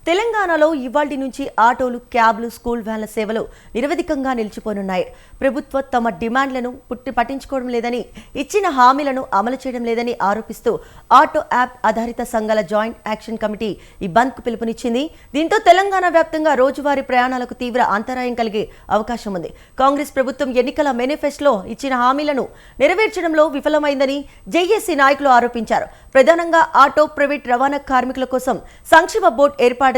తెలంగాణలో ఇవాల్టి నుంచి ఆటోలు, క్యాబ్లు, స్కూల్ వ్యాన్ల సేవలు నిరవధికంగా నిలిచిపోనున్నాయి. ప్రభుత్వం తమ డిమాండ్లను పట్టించుకోవడం లేదని, ఇచ్చిన హామీలను అమలు చేయడం లేదని ఆరోపిస్తూ ఆటో యాప్ ఆధారిత సంఘాల జాయింట్ యాక్షన్ కమిటీ ఈ బంద్కు పిలుపునిచ్చింది. దీంతో తెలంగాణ వ్యాప్తంగా రోజువారీ ప్రయాణాలకు తీవ్ర అంతరాయం కలిగే అవకాశం ఉంది. కాంగ్రెస్ ప్రభుత్వం ఎన్నికల మేనిఫెస్టోలో ఇచ్చిన హామీలను నెరవేర్చడంలో విఫలమైందని జేఏసీ నాయకులు ఆరోపించారు. ప్రధానంగా ఆటో, ప్రైవేట్ రవాణా కార్మికుల కోసం సంక్షేమ బోర్డు ఏర్పాటుది.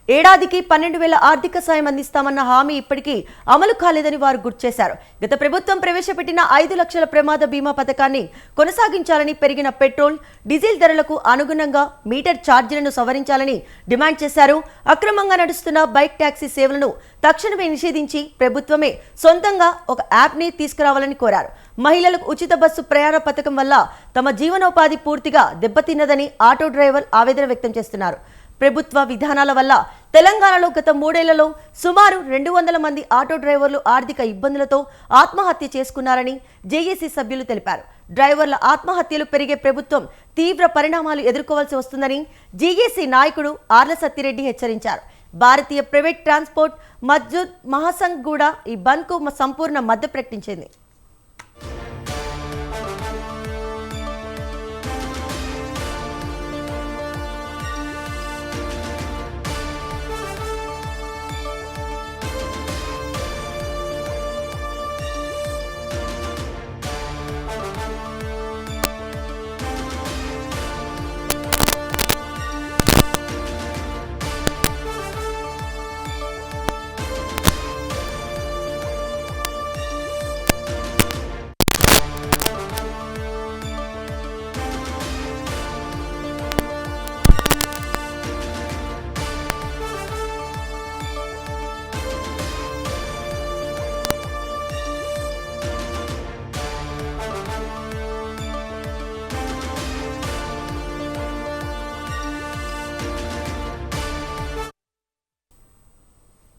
ఏడాదికి 12,000 ఆర్థిక సాయం అందిస్తామన్న హామీ ఇప్పటికీ అమలు కాలేదని వారు గుర్తు చేశారు. గత ప్రభుత్వం ప్రవేశపెట్టిన 5 లక్షల ప్రమాద బీమా పథకాన్ని కొనసాగించాలని, పెరిగిన పెట్రోల్, డీజిల్ ధరలకు అనుగుణంగా మీటర్ ఛార్జీలను సవరించాలని డిమాండ్ చేశారు. అక్రమంగా నడుస్తున్న బైక్ ట్యాక్సీ సేవలను తక్షణమే నిషేధించి ప్రభుత్వమే సొంతంగా ఒక యాప్ని తీసుకురావాలని కోరారు. మహిళలకు ఉచిత బస్సు ప్రయాణ పథకం వల్ల తమ జీవనోపాధి పూర్తిగా దెబ్బతిన్నదని ఆటో డ్రైవర్ ఆవేదన వ్యక్తం చేస్తున్నారు. ప్రభుత్వ విధానాల వల్ల తెలంగాణలో గత 3 ఏళ్లలో సుమారు 200 మంది ఆటో డ్రైవర్లు ఆర్థిక ఇబ్బందులతో ఆత్మహత్య చేసుకున్నారని జేఏసీ సభ్యులు తెలిపారు. డ్రైవర్ల ఆత్మహత్యలు పెరిగే ప్రభుత్వం తీవ్ర పరిణామాలు ఎదుర్కోవాల్సి వస్తుందని జేఏసీ నాయకుడు ఆర్ల సత్తిరెడ్డి హెచ్చరించారు. భారతీయ ప్రైవేట్ ట్రాన్స్పోర్ట్ మజ్దూర్ మహాసంఘ్ కూడా ఈ బంద్కు సంపూర్ణ మద్దతు ప్రకటించింది.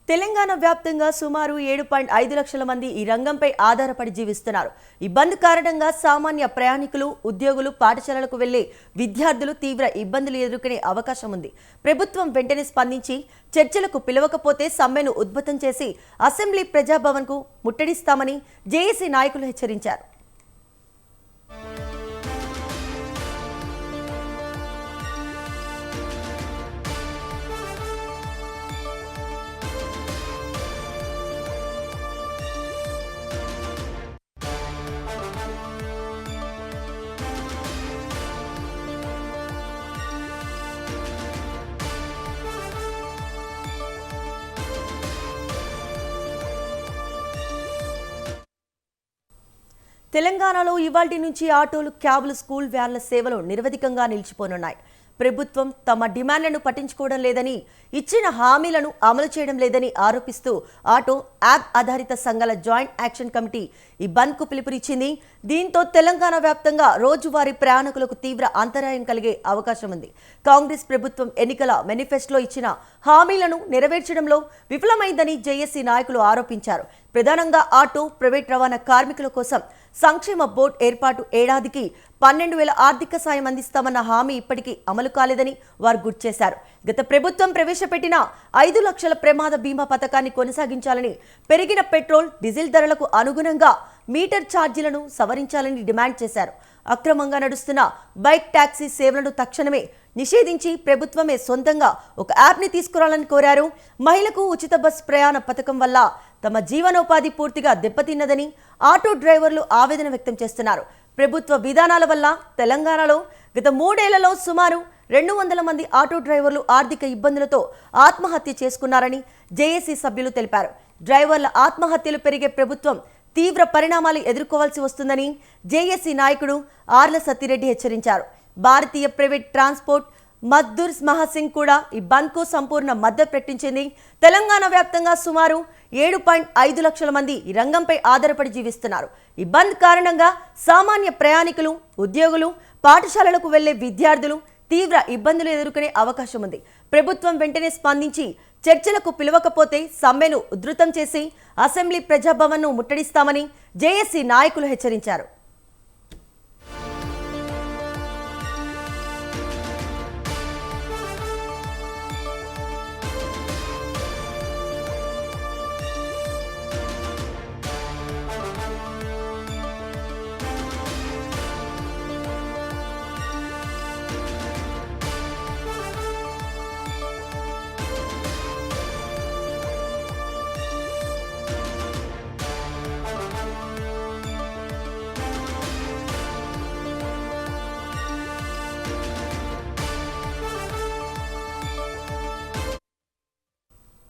తెలంగాణ వ్యాప్తంగా సుమారు 7.5 లక్షల మంది ఈ రంగంపై ఆధారపడి జీవిస్తున్నారు. ఈ బంద్ కారణంగా సామాన్య ప్రయాణికులు, ఉద్యోగులు, పాఠశాలలకు వెళ్లే విద్యార్థులు తీవ్ర ఇబ్బందులు ఎదుర్కొనే అవకాశం ఉంది. ప్రభుత్వం వెంటనే స్పందించి చర్చలకు పిలవకపోతే సమ్మెను ఉద్భతం చేసి అసెంబ్లీ ప్రజాభవన్కు ముట్టడిస్తామని జేఏసీ నాయకులు హెచ్చరించారు. తెలంగాణలో ఇవాల్టి నుంచి ఆటోలు, క్యాబ్లు, స్కూల్ వ్యాన్ల సేవలు నిరవధికంగా నిలిచిపోనున్నాయి. ప్రభుత్వం తమ డిమాండ్లను పట్టించుకోవడం లేదని, ఇచ్చిన హామీలను అమలు చేయడం లేదని ఆరోపిస్తూ ఆటో యాప్ ఆధారిత సంఘాల జాయింట్ యాక్షన్ కమిటీ ఈ బంద్కు పిలుపునిచ్చింది. దీంతో తెలంగాణ వ్యాప్తంగా రోజువారీ ప్రయాణికులకు తీవ్ర అంతరాయం కలిగే అవకాశం ఉంది. కాంగ్రెస్ ప్రభుత్వం ఎన్నికల మేనిఫెస్టోలో ఇచ్చిన హామీలను నెరవేర్చడంలో విఫలమైందని జేఏసీ నాయకులు ఆరోపించారు. ప్రధానంగా ఆటో, ప్రైవేట్ రవాణా కార్మికుల కోసం సంక్షేమ బోర్డు ఏర్పాటు, ఏడాదికి 12,000 ఆర్థిక సాయం అందిస్తామన్న హామీ ఇప్పటికీ అమలు కాలేదని వారు గుర్తు చేశారు. గత ప్రభుత్వం ప్రవేశపెట్టిన 5 లక్షల ప్రమాద బీమా పథకాన్ని కొనసాగించాలని, పెరిగిన పెట్రోల్, డీజిల్ ధరలకు అనుగుణంగా మీటర్ ఛార్జీలను సవరించాలని డిమాండ్ చేశారు. అక్రమంగా నడుస్తున్న బైక్ ట్యాక్సీ సేవలను తక్షణమే నిషేధించి ప్రభుత్వమే సొంతంగా ఒక యాప్ని తీసుకురావాలని కోరారు. మహిళకు ఉచిత బస్ ప్రయాణ పథకం వల్ల తమ జీవనోపాధి పూర్తిగా దెబ్బతిన్నదని ఆటో డ్రైవర్లు ఆవేదన వ్యక్తం చేస్తున్నారు. ప్రభుత్వ విధానాల వల్ల తెలంగాణలో గత 3 ఏళ్లలో సుమారు 200 మంది ఆటో డ్రైవర్లు ఆర్థిక ఇబ్బందులతో ఆత్మహత్య చేసుకున్నారని జేఏసీ సభ్యులు తెలిపారు. డ్రైవర్ల ఆత్మహత్యలు పెరిగే ప్రభుత్వం తీవ్ర పరిణామాలు ఎదుర్కోవాల్సి వస్తుందని జేఏసీ నాయకుడు ఆర్ల సత్తిరెడ్డి హెచ్చరించారు. భారతీయ ప్రైవేట్ ట్రాన్స్పోర్ట్ మజ్దూర్ మహాసింగ్ కూడా ఈ బంద్కు సంపూర్ణ మద్దతు ప్రకటించింది. తెలంగాణ వ్యాప్తంగా సుమారు 7.5 లక్షల మంది ఈ రంగంపై ఆధారపడి జీవిస్తున్నారు. ఈ బంద్ కారణంగా సామాన్య ప్రయాణికులు, ఉద్యోగులు, పాఠశాలలకు వెళ్లే విద్యార్థులు తీవ్ర ఇబ్బందులు ఎదుర్కొనే అవకాశం ఉంది. ప్రభుత్వం వెంటనే స్పందించి చర్చలకు పిలవకపోతే సమ్మెను ఉధృతం చేసి అసెంబ్లీ ప్రజాభవన్ను ముట్టడిస్తామని జేఏసీ నాయకులు హెచ్చరించారు.